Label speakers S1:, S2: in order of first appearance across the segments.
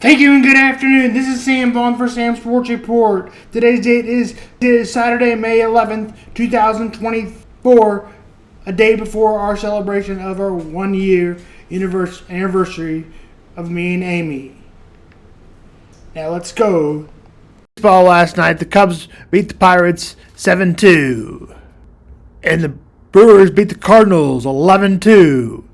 S1: Thank you and good afternoon. This is Sam Vaughn for Sam Sports Report. Today's date is Saturday, May 11th, 2024, a day before our celebration of our 1-year anniversary of me and Amy. Now let's go. Baseball last night, the Cubs beat the Pirates 7-2. And the Brewers beat the Cardinals 11-2.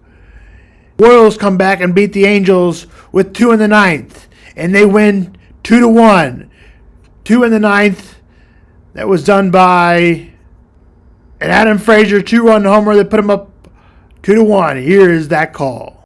S1: Royals come back and beat the Angels with 2 in the ninth, and they win 2-1. 2 in the ninth. That was done by an Adam Frazier 2-run homer that put him up 2-1. Here is that call.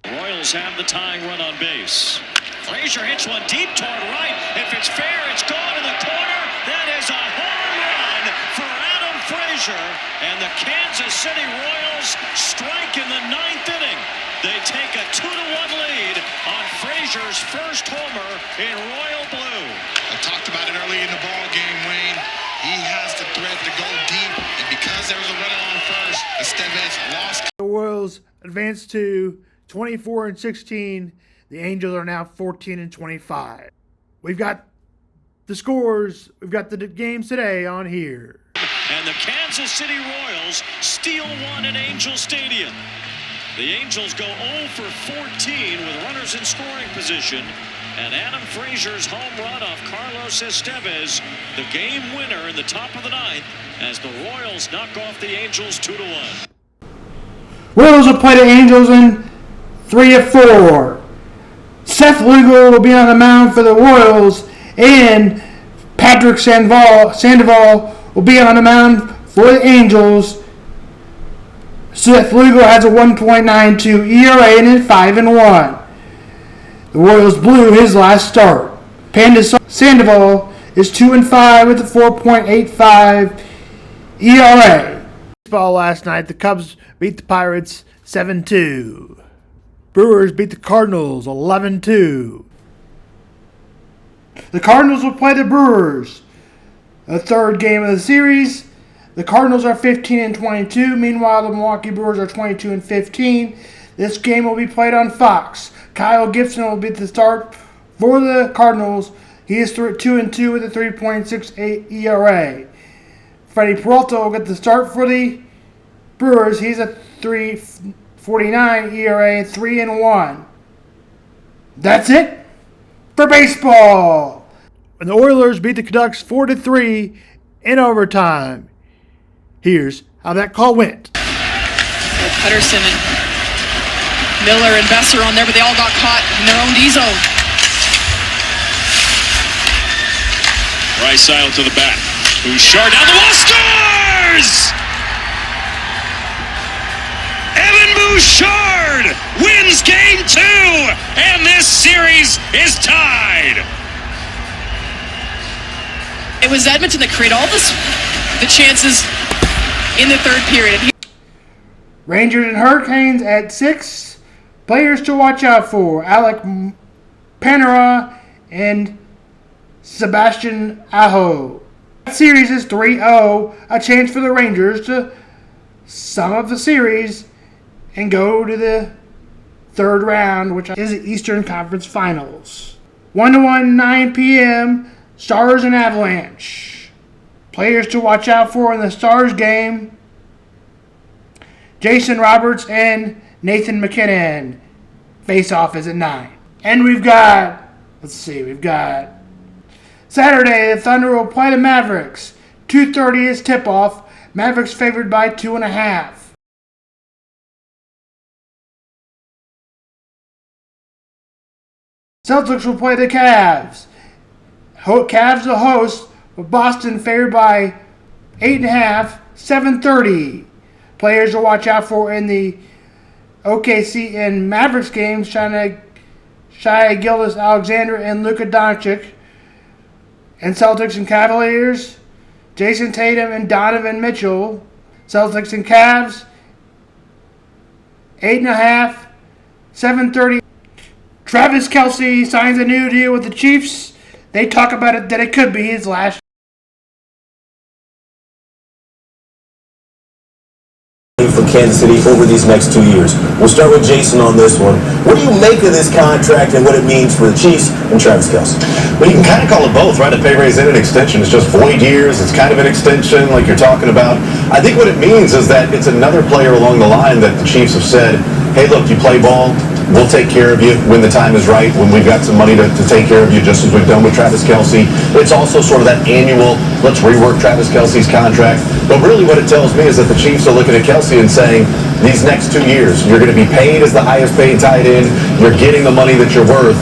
S2: Royals have the tying run on base. Frazier hits one deep toward right. If it's fair, it's gone in the corner. That is a home run for Adam Frazier, and the Kansas City Royals strike in the 9th inning. They take a 2-1 lead on Frazier's first homer in Royal Blue.
S3: I talked about it early in the ball game, Wayne. He has the threat to go deep, and because there was a runner on first, Estevez lost.
S1: The Royals advanced to 24-16. The Angels are now 14-25. We've got the scores. We've got the games today on here.
S2: And the Kansas City Royals steal one at Angel Stadium. The Angels go 0 for 14 with runners in scoring position. And Adam Frazier's home run off Carlos Estevez, the game winner in the top of the 9th, as the Royals knock off the Angels 2-1.
S1: Royals will play the Angels in 3 of 4. Seth Lugo will be on the mound for the Royals, and Patrick Sandoval will be on the mound for the Angels. Seth Lugo has a 1.92 ERA and is 5-1. The Royals blew his last start. Panda Sandoval is 2-5 with a 4.85 ERA. Baseball last night, the Cubs beat the Pirates 7-2. Brewers beat the Cardinals 11-2. The Cardinals will play the Brewers. The third game of the series. The Cardinals are 15-22. Meanwhile, the Milwaukee Brewers are 22-15. This game will be played on Fox. Kyle Gibson will be the start for the Cardinals. He is 2-2 with a 3.68 ERA. Freddie Peralta will get the start for the Brewers. He's a 3.49 ERA, 3-1. That's it for baseball. And the Oilers beat the Canucks 4-3 in overtime. Here's how that call went.
S4: So Pettersson and Miller and Besser on there, but they all got caught in their own D zone.
S2: Draisaitl to the bat. Bouchard down the wall, scores! Evan Bouchard wins game 2, and this series is tied.
S4: It was Edmonton that created all the chances in the third period.
S1: Rangers and Hurricanes at 6. Players to watch out for: Alec Panera and Sebastian Aho. That series is 3-0, a chance for the Rangers to sum up the series and go to the third round, which is the Eastern Conference Finals. 1-1, 9 p.m., Stars and Avalanche. Players to watch out for in the Stars game: Jason Roberts and Nathan McKinnon. Face-off is at 9. And we've got Saturday, the Thunder will play the Mavericks. 2:30 is tip-off. Mavericks favored by 2.5. Celtics will play the Cavs. Cavs the host, with Boston favored by 8.5, 7:30. Players to watch out for in the OKC and Mavericks games: Shai Gilgeous-Alexander and Luka Doncic. And Celtics and Cavaliers: Jason Tatum and Donovan Mitchell. Celtics and Cavs, 8.5, 7:30. Travis Kielce signs a new deal with the Chiefs. They talk about it that it could be his last.
S5: for Kansas City over these next 2 years? We'll start with Jason on this one. What do you make of this contract and what it means for the Chiefs and Travis Kielce?
S6: Well, you can kind of call it both, right? A pay raise and an extension. It's just void years. It's kind of an extension like you're talking about. I think what it means is that it's another player along the line that the Chiefs have said, hey, look, you play ball, we'll take care of you when the time is right, when we've got some money to take care of you, just as we've done with Travis Kielce. It's also sort of that annual, let's rework Travis Kielce's contract. But really what it tells me is that the Chiefs are looking at Kielce and saying, these next 2 years, you're going to be paid as the highest paid tight end. You're getting the money that you're worth.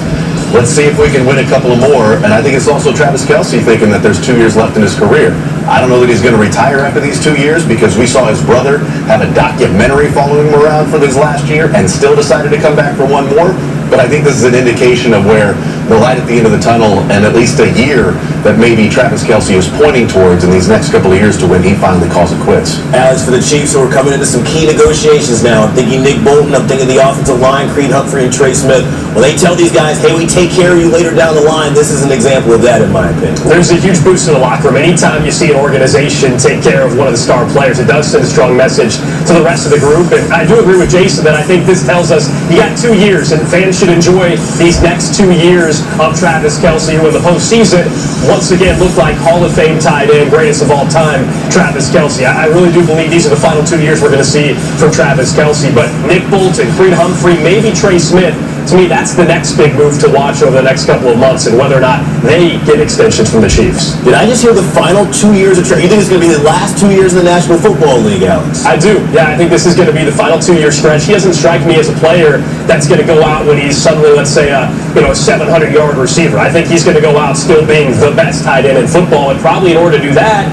S6: Let's see if we can win a couple of more. And I think it's also Travis Kielce thinking that there's 2 years left in his career. I don't know that he's going to retire after these 2 years because we saw his brother have a documentary following him around for this last year and still decided to come back for one more. But I think this is an indication of where the light at the end of the tunnel and at least a year that maybe Travis Kielce is pointing towards in these next couple of years to when he finally calls it quits.
S5: As for the Chiefs, so we're coming into some key negotiations now. I'm thinking Nick Bolton, I'm thinking the offensive line, Creed Humphrey and Trey Smith. When they tell these guys, hey, we take care of you later down the line, this is an example of that in my opinion.
S7: There's a huge boost in the locker room. Anytime you see an organization take care of one of the star players, it does send a strong message to the rest of the group. And I do agree with Jason that I think this tells us you got 2 years and fans should enjoy these next 2 years of Travis Kielce, who in the postseason once again looked like Hall of Fame tight end, greatest of all time, Travis Kielce. I really do believe these are the final 2 years we're going to see from Travis Kielce. But Nick Bolton, Creed Humphrey, maybe Trey Smith, to me, that's the next big move to watch over the next couple of months and whether or not they get extensions from the Chiefs.
S5: Did I just hear the final 2 years of Trey? You think it's going to be the last 2 years in the National Football League, Alex?
S7: I do. Yeah, I think this is going to be the final 2-year stretch. He doesn't strike me as a player that's going to go out when he's suddenly, let's say, a 700-yard receiver. I think he's going to go out still being the best tight end in football, and probably in order to do that,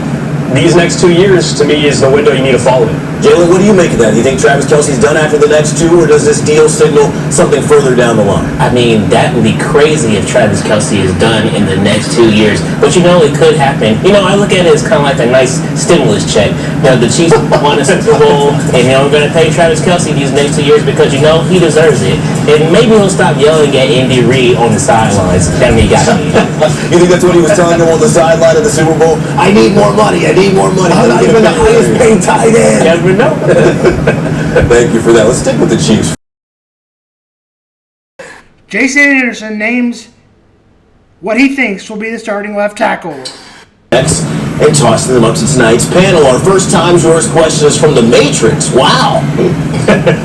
S7: these next 2 years, to me, is the window you need to follow in.
S5: Jalen, what do you make of that? Do you think Travis Kielce's done after the next 2, or does this deal signal something further down the line?
S8: I mean, that would be crazy if Travis Kielce is done in the next 2 years. But it could happen. I look at it as kind of like a nice stimulus check. The Chiefs won a Super Bowl, and we're going to pay Travis Kielce these next 2 years because he deserves it. And maybe he'll stop yelling at Andy Reid on the sidelines. That he got me.
S5: You think that's what he was telling him on the sideline of the Super Bowl? I need more money. I need more money. I'm not even the highest paid tight end.
S7: Yeah, we know.
S5: Thank you for that. Let's stick with the Chiefs.
S1: Jason Anderson names what he thinks will be the starting left tackle.
S5: Next, and tossing them up to tonight's panel. Our first time yours question is from The Matrix. Wow.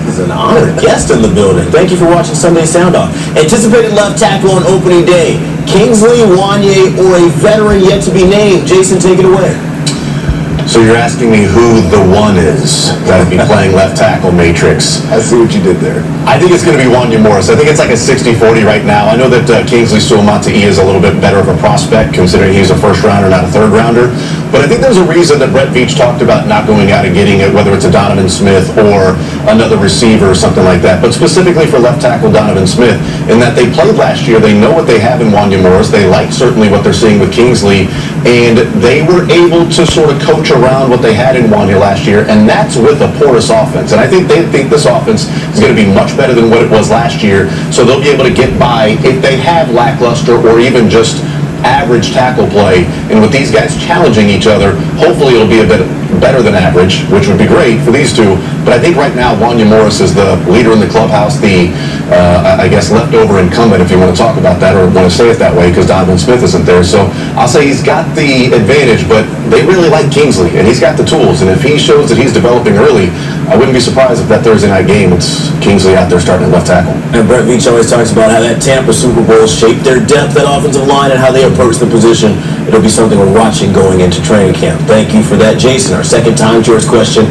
S5: He's an honored guest in the building. Thank you for watching Sunday Sound Off. Anticipated left tackle on opening day. Kingsley, Wanye, or a veteran yet to be named. Jason, take it away.
S6: So you're asking me who the one is that would be playing left tackle, Matrix.
S5: I see what you did there.
S6: I think it's going to be Wanya Morris. I think it's like a 60-40 right now. I know that Kingsley Suamata'i is a little bit better of a prospect considering he's a first rounder, not a third rounder. But I think there's a reason that Brett Veach talked about not going out and getting it, whether it's a Donovan Smith or another receiver or something like that. But specifically for left tackle Donovan Smith, in that they played last year, they know what they have in Wanya Morris. They like certainly what they're seeing with Kingsley, and they were able to sort of coach around what they had in Wanya last year, and that's with a porous offense. And I think they think this offense is going to be much better than what it was last year, so they'll be able to get by if they have lackluster or even just average tackle play. And with these guys challenging each other, hopefully it'll be a bit better than average, which would be great for these two. But I think right now Wanya Morris is the leader in the clubhouse, the I guess leftover incumbent, if you want to talk about that or want to say it that way, because Donovan Smith isn't there. So I'll say he's got the advantage, but they really like Kingsley, and he's got the tools. And if he shows that he's developing early, I wouldn't be surprised if that Thursday night game, it's Kingsley out there starting at left tackle.
S5: And Brett Veach always talks about how that Tampa Super Bowl shaped their depth at offensive line and how they approach the position. It'll be something we're watching going into training camp. Thank you for that, Jason. Our second time to yours question